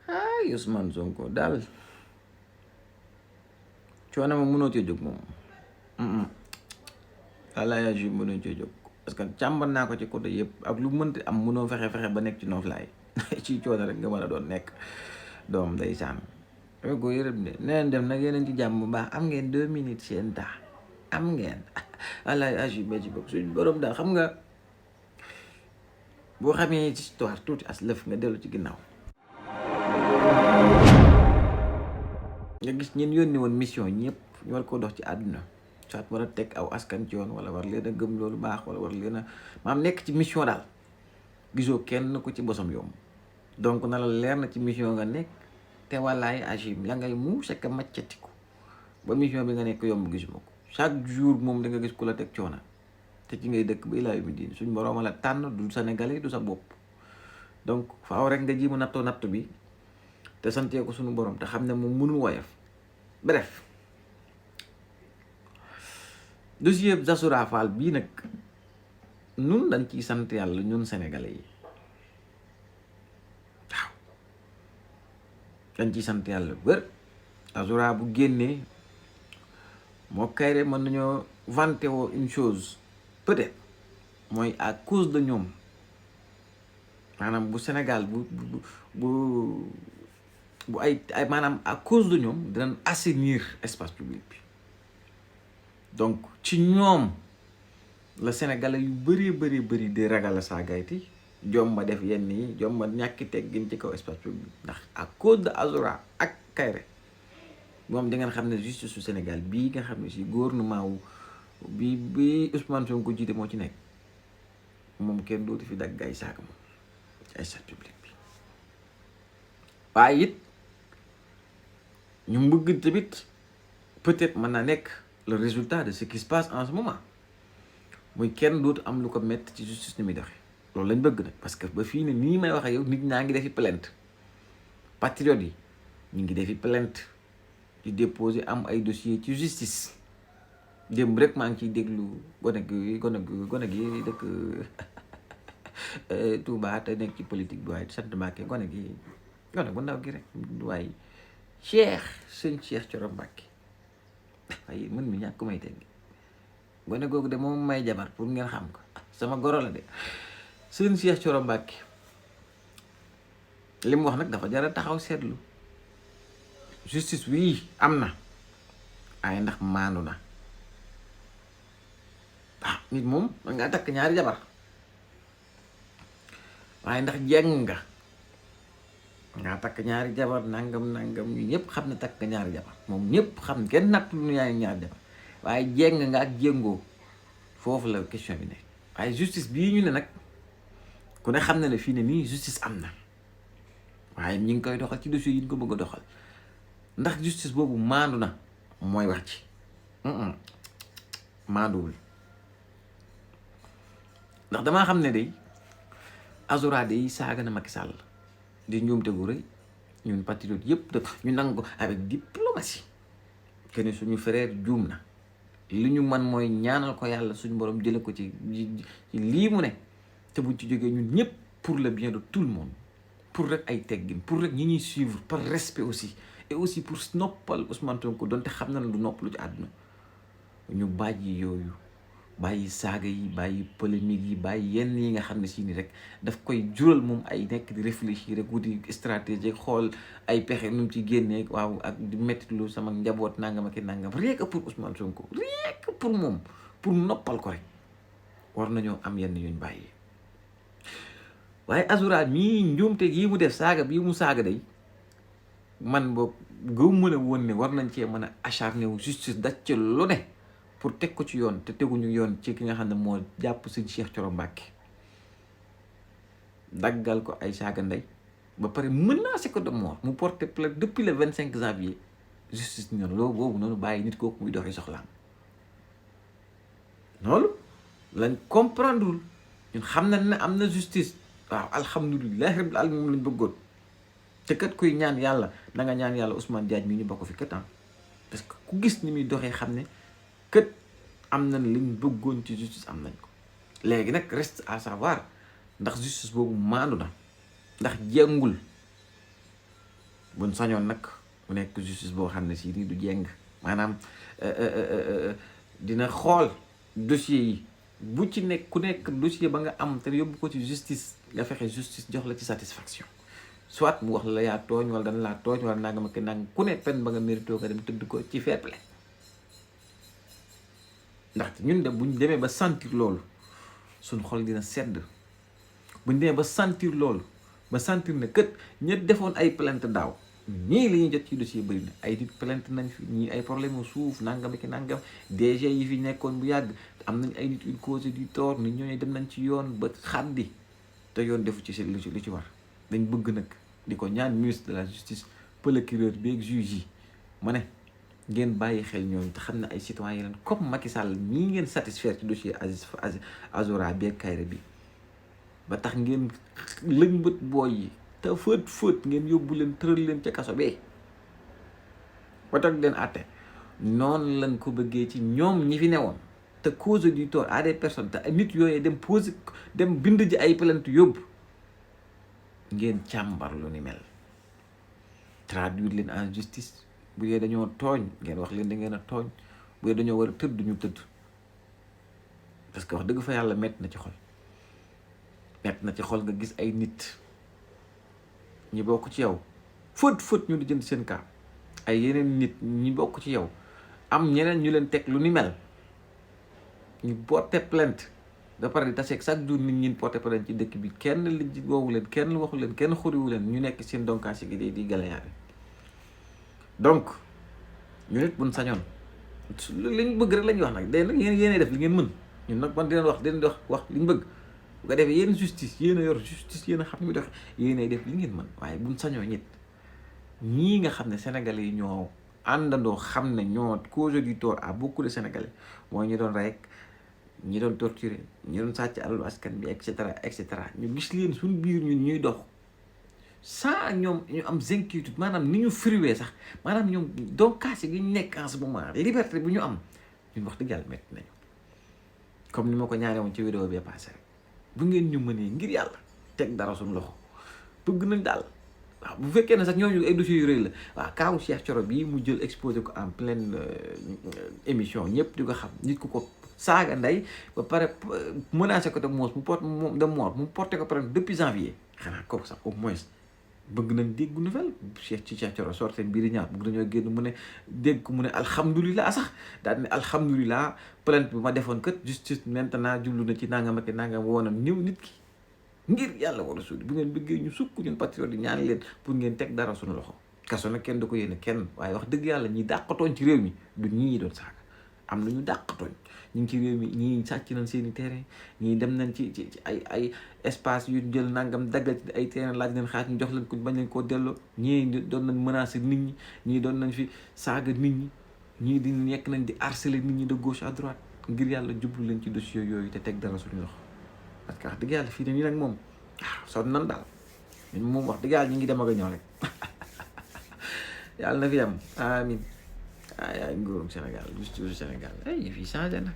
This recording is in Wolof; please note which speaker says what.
Speaker 1: ay Ousmane Sonko daal coono ma mënoo cee jóg moom walla yaa ji mënoo cee jóg parce que càmbar naa ko ci côté yëpp ak lu mënti am mënoo fexe ba nekk ci noflaay ci coono rek nga mën a doon nekk doom ndeysaan ko yërëm de neen dem nag yeneen ci jàmm bu baax am ngeen 2 minutes seen temps am ngeen walla yaa ji ba ci bopp suñ borom daal xam nga boo xamee ci histoire tuuti as lëf nga dellu ci ginnaaw nga gis ñeen yónni woon mission ñëpp ñu war koo dox ci àdduna soit war a teg aw askan ci yoon wala war leen a gëm loolu baax wala war leen a maam nekk ci mission daal gisoo kenn ku ci bosam yomb donc na la leer na ci mission nga nekk te wallaay agim la ngay mu sekk maccatiku ba mission bi nga nekk yomb gisuma ko chaque jour moom da nga gis ku la teg coona te ci ngay dëkk ba ilaa yu mi diin suñ borooma la tànn du sénégalais du sa bopp donc faaw rek nga ji mu nattoo natt bi te santee ko suñu borom te xam ne moom mënul woyof bref dossier Zassoura Fall bii nag nun dañ ciy sant yàlla ñun sénégalais yi waaw dañ ciy sant yàlla bër Zassoura bu génnee moo Kairé mën nañoo vanté woo une chose peut-être mooy à cause de ñoom maanaam bu Sénégal bu ay maanaam à cause de ñoom dinañ assainir espace public bi donc ci ñoom la sénégalais yu bëri di ragal a saagayti jomba def yenn yi jomba ñàkki teggin ci kaw espace public ndax à cause de Azura ak Kairé moom di ngeen xam ne justice su Sénégal bii nga xam ne si gouvernement wu bi Ousmane Sonko jiite moo ci nekk moom kenn dootu fi dagg ay saaga moom ci espace public bi waaye it ñu bëgg tamit peut-être mën na nekk le résultat de ce qui se passe en ce moment muy kenn dootu am lu ko métti ci justice ni muy doxee loolu lañ bëgg nag parce que ba fii ne nii may waxee yow nit ñaa ngi defi plainte patriotes yi ñu ngi defi plainte di déposer am ay dossier ci justice démb rek maa ngi ciy déglu gone gi dëkk Touba te nekk ci politique bi waaye sant Mbàkke gone bu ndaw gi rek waaye sëñ Cheikh Thioro Mbàkke waaye mën mi ñàkk may tegg gone googu de moom may jabar pour ngeen xam ko sama goro la de sëñ Cheikh Thioro Mbàkke li mu wax nag dafa jara taxaw seetlu justice wii am na waaye ndax maandu na nit moom man ngaa takk ñaari jabar waaye ndax jeng nga takk ñaari jabar nangam ñu ñëpp xam ne takk ñaari jabar moom ñëpp xam kenn natt lu ñaari jabar waaye jeng nga ak jéngoo foofu la question bi ne waaye justice bii ñu ne nag ku ne xam na ne fii ne nii justice am na waaye ñi ngi koy doxal ci dossier yi ñu ko bëgg a doxal ndax justice boobu maandu na mooy wax ci maanduwul ndax damaa xam ne day Azura day saaga na Macky Sall di njuumte gu rëy ñun patriote yëpp def ñu nangu ko avec diplomatie kenn suñu frère juum na li ñu man mooy ñaanal ko yàlla suñu borom jële ko ci lii mu ne te buñ ci jógee ñun ñëpp pour le bien de tout le monde pour rek ay teggin pour rek ñi ñuy suivre par respect aussi et aussi pour noppal Ousmane Sonko donte xam na ne du noppalu ci àdduna ñu bàyyi yooyu bàyyi saaga yi bàyyi polémique yi bàyyi yenn yi nga xam ne si ni rek daf koy jural moom ay nekk di réfléchir rek wuti stratégie xool ay pexe nu mu ci génnee waaw ak di mettitlu sama njaboot nangam ak nangam rien que pour Ousmane Sonko rien que pour moom pour noppal ko rek war nañoo am yenn yuñ bàyyi waaye Azura mii njuumte gii mu def saaga bii mu saaga day man boobu gëw mën a woon ne war nañ cee mën a acharné wu justice daj ci lu ne pour teg ko ci yoon te teguñu yoon ci ki nga xam ne moo jàpp sëñ Cheikh Thioro Mbacke daggal ko ay saaga ndey ba pare menacé ko de mort mu porté plainte depuis le 25 janvier justice ñoom loolu boobu noonu bàyyi nit kooku muy doxee soxlaam loolu lañ comprendre ñun xam na ne am na justice waaw alhamdulilahi rabbil alamin moom lañ bëggoon te kat kuy ñaan yàlla na nga ñaan yàlla Ousmane Diagne mii ñu bokk fi kat parce que ku gis ni muy doxee xam ne kët am nañ liñ bëggoon ci justice am nañ ko léegi nag reste à savoir ndax justice boobu maandu na ndax jengul buñ sañoon nag mu nekk justice boo xam ne si nii du jeng maanaam dina xool dossier yi bu ci nekk ku nekk dossier ba nga am te yóbbu ko ci justice nga fexe justice jox la ci satisfaction soit mu wax la yaa tooñ wala dana laa tooñ wala nangam ak nangam ku ne pen ba nga mérito nga dem tëdd ko ci fair play ndaxte ñun de buñ demee ba sentir loolu suñ xol dina sedd buñ demee ba sentir loolu ba sentir ne kët ña defoon ay plainte daaw ñii li ñuy jot ci dossier bëri na ay nit plainte nañ fi ñii ay problème suuf nangam ak nangam DG yi fi nekkoon bu yàgg am nañ ay nit une cause du tort nit ñooñu dem nañ ci yoon ba xaddi te yoon defu ci li ci war dañ bëgg nag di ko ñaan ministre de la justice procureur bi ak juge yi ma ne ngeen bàyyi xel ñooñu te xam ne ay citoyen leen comme Macky Sall ñii ngeen satisfaire ci dossier Azora bi ak Kairé bi ba tax ngeen lëñbët booy yi te fët ngeen yóbbu leen tëral leen ca kaso bee ba tax leen àtte noonu lañ ko bëggee ci ñoom ñi fi newoon te cause du tort à des personnes te nit yooyu dem bind ji ay plainte yóbbu ngeen càmbar lu ni mel traduire leen en justice bu dee dañoo tooñ ngeen wax leen da ngeen a tooñ bu dee dañoo war a tëdd ñu tëdd parce que wax dëgg fa yàlla metti na ci xol nga gis ay nit ñi bokk ci yow fët ñu di jënd seen cas ay yeneen nit ñi bokk ci yow am ñeneen ñu leen teg lu ni mel ñu porté plainte da pare di taseeg chaque jour nit ñi porté plainte ci dëkk bi kenn li woowu leen kenn waxu leen kenn xuriwu leen ñu nekk seen donkaas gi di galayaare donc ñu nit buñ sañoon liñ bëgg rek la ñuy wax nag day nag yéenay def li ngeen mën ñun nag man dinañ wax liñ bëgg bu ko defee yéen justice yéen a yor justice yéen a xam ni muy doxe yéenay def li ngeen mën waaye buñ sañoo ñit ñii nga xam ne sénégalais yi ñoo àndandoo xam ne ñoo cause du tort à beaucoup de sénégalais mooy ñu doon rey ñi doon torturer ñi doon sàcc alalu askan bi et cetera ñu gis leen suñu biir ñun ñuy dox sans ñoom ñu am inquiétude maanaam ni ñu friwee sax maanaam ñoom donc kaasi gi ñu nekk en ce moment liberté bu ñu am ñun wax dëgg yàlla métti nañu comme ni ma ko ñaanee woon ci vidéo bi passé rek bu ngeen ñu mënee ngir yàlla teg dara suñu loxo bëgg nañ daal waaw bu fekkee ne sax ñooñu ay dossiers yu rëy la waaw kaawu Cheikh Thioro bii mu jël exposé ko en pleine émission ñëpp di ko xam nit ku ko saaga ndey ba pare menacé ko de mort mu porté ko pare depuis janvier xanaa kooku sax au moins bëgg nañ dégg nouvelle Cheikh Thioro sorte mbir yi ñaar bëgg nañoo génn mu ne dégg ko mu ne alhamdulilah sax daal ne alhamdulilah plainte bi ma defoon kat justice maintenant jublu na ci nangam ak nangam woon ñëw nit ki ngir yàlla war a suudi bu ngeen bëggee ñu sukk ñun patriote yi ñaan leen pour ngeen teg dara suñu loxo kaso nag kenn du ko yéene kenn waaye wax dëgg yàlla ñi dàqatooñ ci réew mi du ñii doon saaga am na ñu dàqatooñ ñu ngi ci réew mi ñii sàcc nañ seen i terrain ñii dem nañ ci ay espace yu jël nangam daggal ci ay terrain laaj leen xaaj ñu jox leen ko bañ leen koo delloo ñii doon nañ menacer nit ñi ñii doon nañ fi saaga nit ñi ñii di nekk nañ di harceler nit ñi de gauche à droite ngir yàlla jublu leen ci dossier yooyu te teg dara suñu loxo parce que wax dëgg yàlla fii ne nii nag moom waaw sonn nan daal ñun moom wax dëgg yàlla ñu ngi dem ak a ñëw rek yàlla na fi am amin ay nguurum Sénégal justice Sénégal ay fii changé na